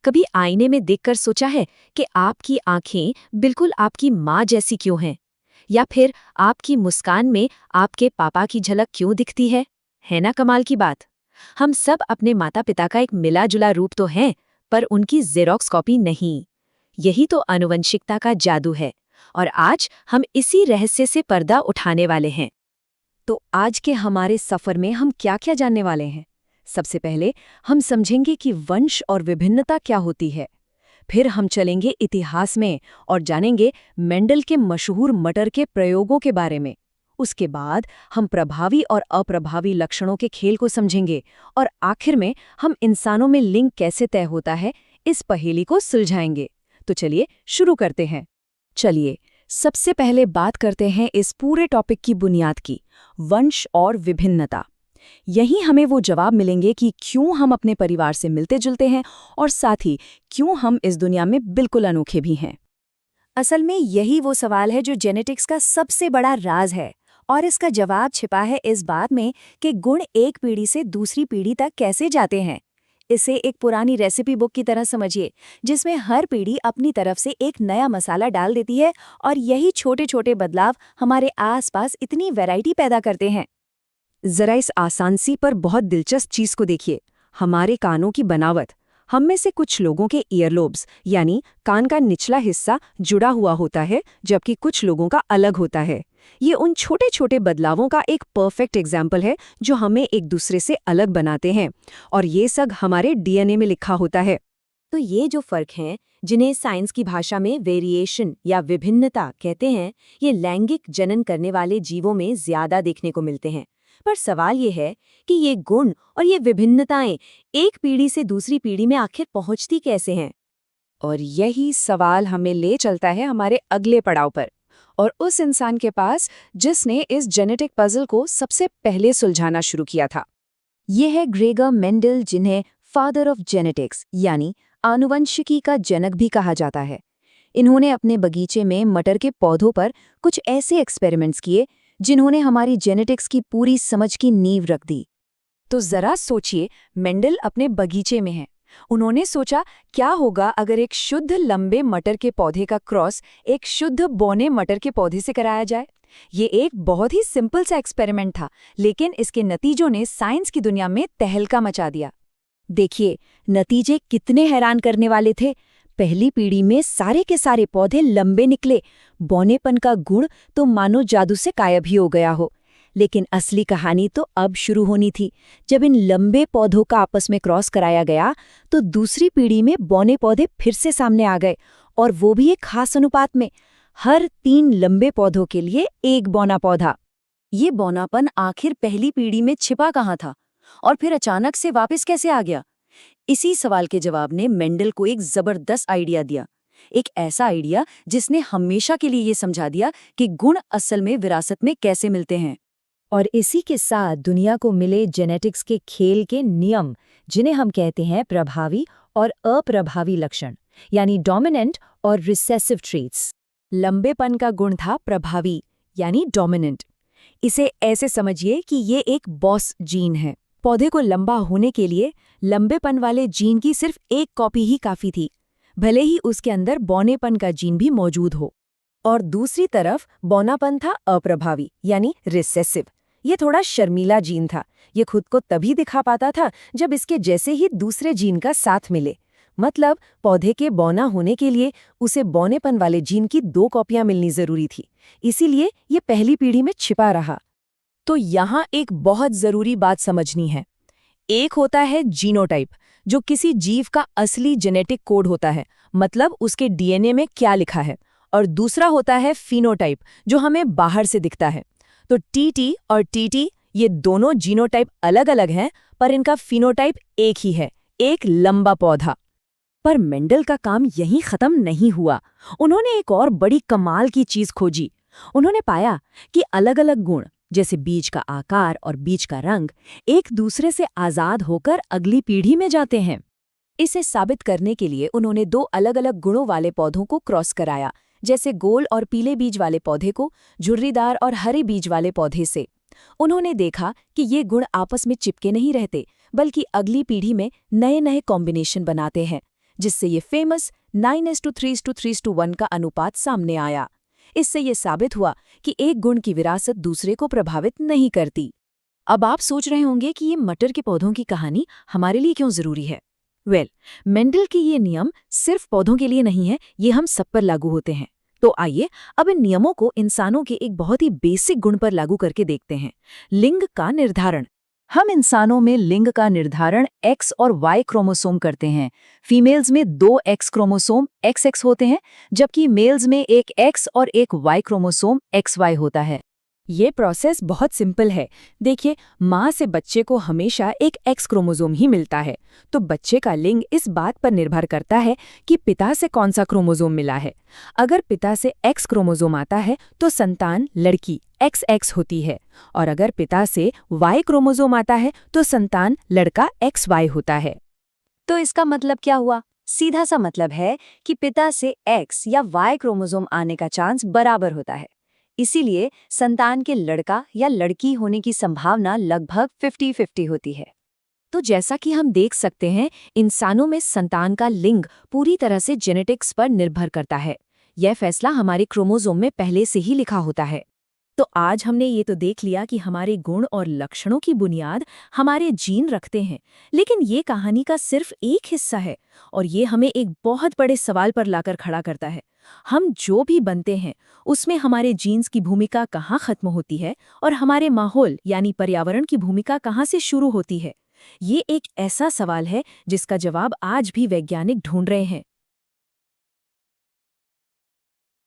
कभी आईने में देखकर सोचा है कि आपकी आंखें बिल्कुल आपकी माँ जैसी क्यों हैं? या फिर आपकी मुस्कान में आपके पापा की झलक क्यों दिखती है ना कमाल की बात? हम सब अपने माता पिता का एक मिला जुला रूप तो हैं, पर उनकी जेरोक्स कॉपी नहीं। यही तो आनुवंशिकता का जादू है, और आज हम इसी रहस्य से पर्दा उठाने वाले हैं। तो आज के हमारे सफर में हम क्या-क्या जानने वाले हैं? सबसे पहले हम समझेंगे कि वंश और विभिन्नता क्या होती है। फिर हम चलेंगे इतिहास में और जानेंगे मेंडल के मशहूर मटर के प्रयोगों के बारे में। उसके बाद हम प्रभावी और अप्रभावी लक्षणों के खेल को समझेंगे और आखिर में हम इंसानों में लिंग कैसे तय होता है, इस पहेली को सुलझाएंगे। तो चलिए शुरू करते हैं। चलिए सबसे पहले बात करते हैं इस पूरे टॉपिक की बुनियाद की, वंश और विभिन्नता। यहीं हमें वो जवाब मिलेंगे कि क्यों हम अपने परिवार से मिलते जुलते हैं और साथ ही क्यों हम इस दुनिया में बिल्कुल अनोखे भी हैं। असल में यही वो सवाल है जो जेनेटिक्स का सबसे बड़ा राज है, और इसका जवाब छिपा है इस बात में कि गुण एक पीढ़ी से दूसरी पीढ़ी तक कैसे जाते हैं। इसे एक पुरानी रेसिपी बुक की तरह समझिए, जिसमें हर पीढ़ी अपनी तरफ से एक नया मसाला डाल देती है, और यही छोटे छोटे बदलाव हमारे आसपास इतनी वैरायटी पैदा करते हैं। जरा इस आसानसी पर बहुत दिलचस्प चीज को देखिए, हमारे कानों की बनावट। हम में से कुछ लोगों के ईयरलोब्स यानी कान का निचला हिस्सा जुड़ा हुआ होता है, जबकि कुछ लोगों का अलग होता है। ये उन छोटे छोटे बदलावों का एक परफेक्ट एग्जाम्पल है जो हमें एक दूसरे से अलग बनाते हैं, और ये सब हमारे डीएनए में लिखा होता है। तो ये जो फर्क हैं, जिन्हें साइंस की भाषा में वेरिएशन या विभिन्नता कहते हैं, ये लैंगिक जनन करने वाले जीवों में ज्यादा देखने को मिलते हैं। पर सवाल ये है कि ये गुण और ये विभिन्नताएं एक पीढ़ी से दूसरी पीढ़ी में आखिर पहुंचती कैसे हैं? और यही सवाल हमें ले चलता है हमारे अगले पड़ाव पर, और उस इंसान के पास जिसने इस जेनेटिक पजल को सबसे पहले सुलझाना शुरू किया था। ये है ग्रेगर मेंडल, जिन्हें फादर ऑफ जेनेटिक्स यानी आनुवंशिकी का जनक भी कहा जाता है। इन्होंने अपने बगीचे में मटर के पौधों पर कुछ ऐसे एक्सपेरिमेंट्स किए जिन्होंने हमारी जेनेटिक्स की पूरी समझ की नींव रख दी। तो जरा सोचिए, मेंडल अपने बगीचे में हैं। उन्होंने सोचा, क्या होगा अगर एक शुद्ध लंबे मटर के पौधे का क्रॉस एक शुद्ध बौने मटर के पौधे से कराया जाए। ये एक बहुत ही सिंपल सा एक्सपेरिमेंट था, लेकिन इसके नतीजों ने साइंस की दुनिया में तहलका मचा दिया। देखिए, नतीजे कितने हैरान करने वाले थे। पहली पीढ़ी में सारे के सारे पौधे लंबे निकले, बौनेपन का गुण तो मानो जादू से गायब ही हो गया हो। लेकिन असली कहानी तो अब शुरू होनी थी। जब इन लंबे पौधों का आपस में क्रॉस कराया गया, तो दूसरी पीढ़ी में बौने पौधे फिर से सामने आ गए, और वो भी एक खास अनुपात में। हर 3 लंबे पौधों के लिए एक बौना पौधा। ये बौनापन आखिर पहली पीढ़ी में छिपा कहाँ था, और फिर अचानक से वापस कैसे आ गया? इसी सवाल के जवाब ने मेंडल को एक जबरदस्त आइडिया दिया। एक ऐसा आइडिया जिसने हमेशा के लिए ये समझा दिया कि गुण असल में विरासत में कैसे मिलते हैं। और इसी के साथ दुनिया को मिले जेनेटिक्स के खेल के नियम, जिन्हें हम कहते हैं प्रभावी और अप्रभावी लक्षण, यानी डोमिनेंट और रिसेसिव ट्रेट्स। लंबेपन का गुण था प्रभावी यानी डोमिनेंट। इसे ऐसे समझिए कि ये एक बॉस जीन है। पौधे को लंबा होने के लिए लंबेपन वाले जीन की सिर्फ एक कॉपी ही काफी थी, भले ही उसके अंदर बौनेपन का जीन भी मौजूद हो। और दूसरी तरफ बौनापन था अप्रभावी यानी रिसेसिव। ये थोड़ा शर्मीला जीन था। ये खुद को तभी दिखा पाता था जब इसके जैसे ही दूसरे जीन का साथ मिले। मतलब पौधे के बौना होने के लिए उसे बौनेपन वाले जीन की 2 कॉपियां मिलनी जरूरी थी। इसीलिए ये पहली पीढ़ी में छिपा रहा। तो यहाँ एक बहुत जरूरी बात समझनी है। एक होता है जीनोटाइप, जो किसी जीव का असली जेनेटिक कोड होता है, मतलब उसके डीएनए में क्या लिखा है। और दूसरा होता है फिनोटाइप, जो हमें बाहर से दिखता है। तो टीटी और टीटी, ये दोनों जीनोटाइप अलग अलग हैं, पर इनका फिनोटाइप एक ही है, एक लंबा पौधा। पर मेंडल का काम यहीं खत्म नहीं हुआ। उन्होंने एक और बड़ी कमाल की चीज खोजी। उन्होंने पाया कि अलग अलग गुण, जैसे बीज का आकार और बीज का रंग, एक दूसरे से आजाद होकर अगली पीढ़ी में जाते हैं। इसे साबित करने के लिए उन्होंने 2 अलग अलग गुणों वाले पौधों को क्रॉस कराया, जैसे गोल और पीले बीज वाले पौधे को झुर्रीदार और हरे बीज वाले पौधे से। उन्होंने देखा कि ये गुण आपस में चिपके नहीं रहते, बल्कि अगली पीढ़ी में नए नए कॉम्बिनेशन बनाते हैं, जिससे ये फेमस 9:3:3:1 का अनुपात सामने आया। इससे ये साबित हुआ कि एक गुण की विरासत दूसरे को प्रभावित नहीं करती। अब आप सोच रहे होंगे कि ये मटर के पौधों की कहानी हमारे लिए क्यों जरूरी है। मेंडल के ये नियम सिर्फ पौधों के लिए नहीं है, ये हम सब पर लागू होते हैं। तो आइए अब इन नियमों को इंसानों के एक बहुत ही बेसिक गुण पर लागू करके देखते हैं, लिंग का निर्धारण। हम इंसानों में लिंग का निर्धारण X और Y क्रोमोसोम करते हैं। फीमेल्स में 2 X क्रोमोसोम XX होते हैं, जबकि मेल्स में एक X और एक Y क्रोमोसोम XY होता है। ये प्रोसेस बहुत सिंपल है। देखिए, माँ से बच्चे को हमेशा एक X क्रोमोसोम ही मिलता है, तो बच्चे का लिंग इस बात पर निर्भर करता है कि पिता से कौन सा क्रोमोसोम मिला है। अगर पिता से X क्रोमोसोम आता है तो संतान लड़की XX होती है, और अगर पिता से Y क्रोमोसोम आता है तो संतान लड़का XY होता है। तो इसका मतलब क्या हुआ? सीधा सा मतलब है कि पिता से X या Y क्रोमोसोम आने का चांस बराबर होता है। इसीलिए संतान के लड़का या लड़की होने की संभावना लगभग 50-50 होती है। तो जैसा कि हम देख सकते हैं, इंसानों में संतान का लिंग पूरी तरह से जेनेटिक्स पर निर्भर करता है। यह फैसला हमारे क्रोमोसोम में पहले से ही लिखा होता है। तो आज हमने ये तो देख लिया कि हमारे गुण और लक्षणों की बुनियाद हमारे जीन रखते हैं, लेकिन ये कहानी का सिर्फ एक हिस्सा है, और ये हमें एक बहुत बड़े सवाल पर लाकर खड़ा करता है। हम जो भी बनते हैं उसमें हमारे जीन्स की भूमिका कहाँ खत्म होती है और हमारे माहौल यानी पर्यावरण की भूमिका कहाँ से शुरू होती है। ये एक ऐसा सवाल है जिसका जवाब आज भी वैज्ञानिक ढूंढ रहे हैं।